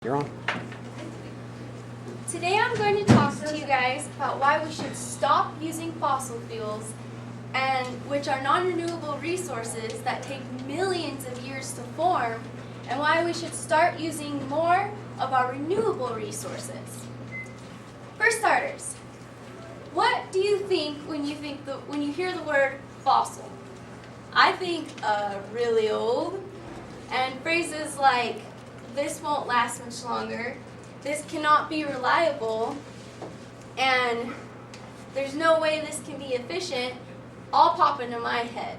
you're on. Today I'm going to talk to you guys about why we should stop using fossil fuels, and which are non-renewable resources that take millions of years to form, and why we should start using more of our renewable resources. For starters, what do you think when you hear the word fossil? I think really old, and phrases like this won't last much longer, this cannot be reliable, and there's no way this can be efficient all pop into my head.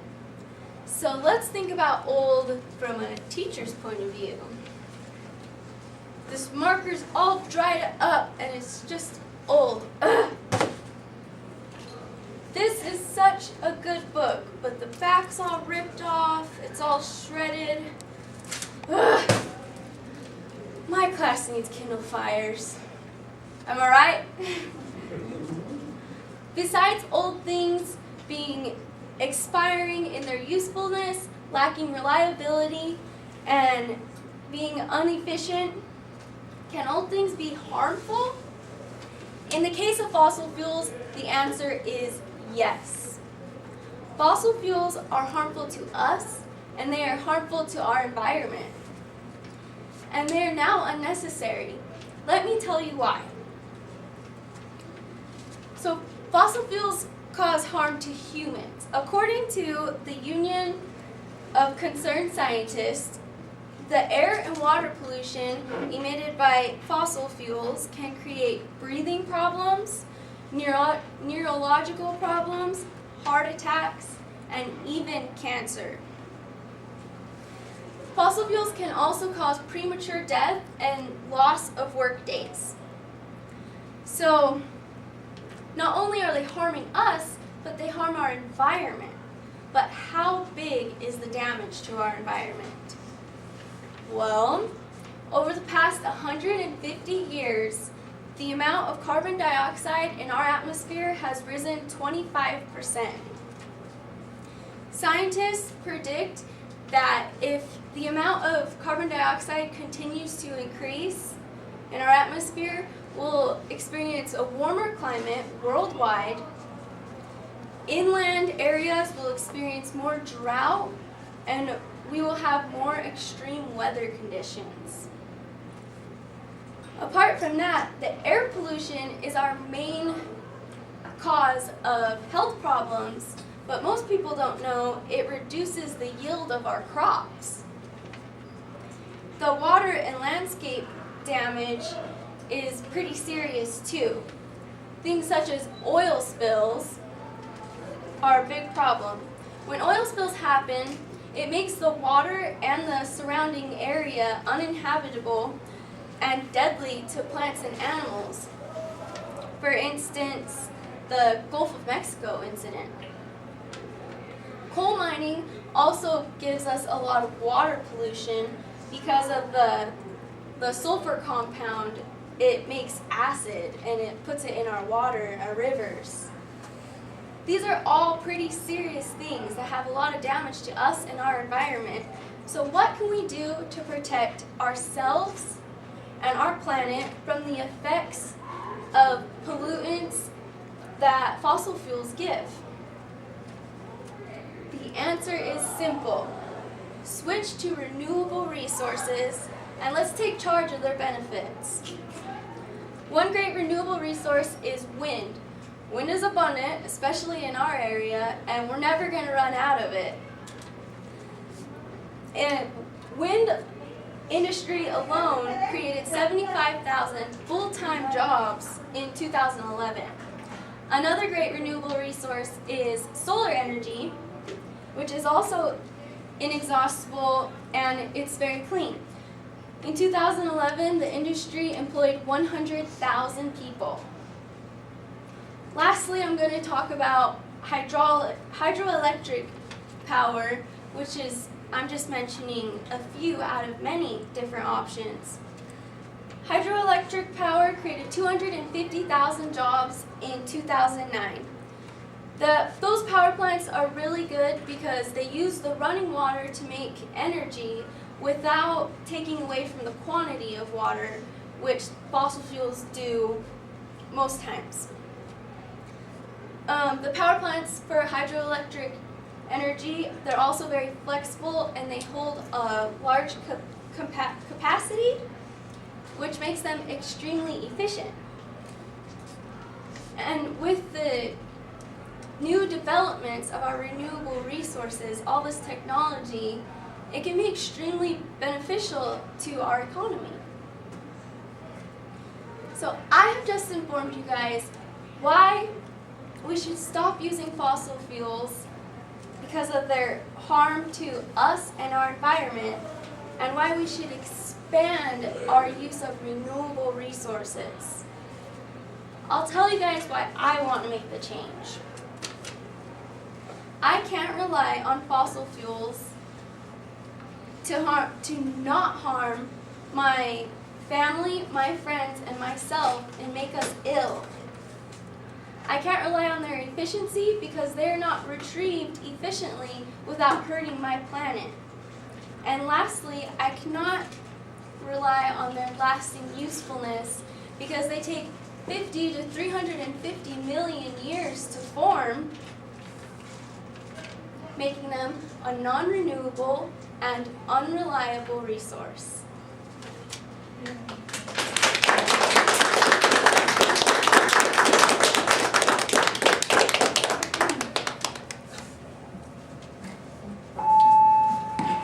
So let's think about old from a teacher's point of view. This marker's all dried up and it's just old. Ugh. This is such a good book, but the back's all ripped off, it's all shredded. Ugh. My class needs Kindle fires. Am I right? Besides old things being expiring in their usefulness, lacking reliability, and being inefficient, can old things be harmful? In the case of fossil fuels, the answer is yes. Fossil fuels are harmful to us, and they are harmful to our environment. And they are now unnecessary. Let me tell you why. So, fossil fuels cause harm to humans. According to the Union of Concerned Scientists, the air and water pollution emitted by fossil fuels can create breathing problems, neurological problems, heart attacks, and even cancer. Fossil fuels can also cause premature death and loss of work days. So, not only are they harming us, but they harm our environment. But how big is the damage to our environment? Well, over the past 150 years, the amount of carbon dioxide in our atmosphere has risen 25%. Scientists predict that if the amount of carbon dioxide continues to increase in our atmosphere, we'll experience a warmer climate worldwide. Inland areas will experience more drought, and we will have more extreme weather conditions. Apart from that, the air pollution is our main cause of health problems, but most people don't know it reduces the yield of our crops. The water and landscape damage is pretty serious too. Things such as oil spills are a big problem. When oil spills happen, it makes the water and the surrounding area uninhabitable and deadly to plants and animals. For instance, the Gulf of Mexico incident. Coal mining also gives us a lot of water pollution because of the sulfur compound. It makes acid and it puts it in our water, our rivers. These are all pretty serious things that have a lot of damage to us and our environment. So what can we do to protect ourselves and our planet from the effects of pollutants that fossil fuels give? The answer is simple. Switch to renewable resources and let's take charge of their benefits. One great renewable resource is wind. Wind is abundant, especially in our area, and we're never going to run out of it. And wind industry alone created 75,000 full-time jobs in 2011. Another great renewable resource is solar energy, which is also inexhaustible and it's very clean. In 2011, the industry employed 100,000 people. Lastly, I'm going to talk about hydroelectric power, which is, I'm just mentioning a few out of many different options. Hydroelectric power created 250,000 jobs in 2009. Those power plants are really good because they use the running water to make energy, without taking away from the quantity of water, which fossil fuels do most times. The power plants for hydroelectric energy, they're also very flexible and they hold a large capacity, which makes them extremely efficient. And with the new developments of our renewable resources, all this technology, it can be extremely beneficial to our economy. So I have just informed you guys why we should stop using fossil fuels because of their harm to us and our environment, and why we should expand our use of renewable resources. I'll tell you guys why I want to make the change. I can't rely on fossil fuels to not harm my family, my friends, and myself and make us ill. I can't rely on their efficiency because they're not retrieved efficiently without hurting my planet. And lastly, I cannot rely on their lasting usefulness because they take 50 to 350 million years to form, making them a non-renewable and unreliable resource.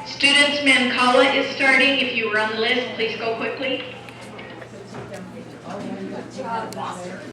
Students, Mancala is starting. If you were on the list, please go quickly.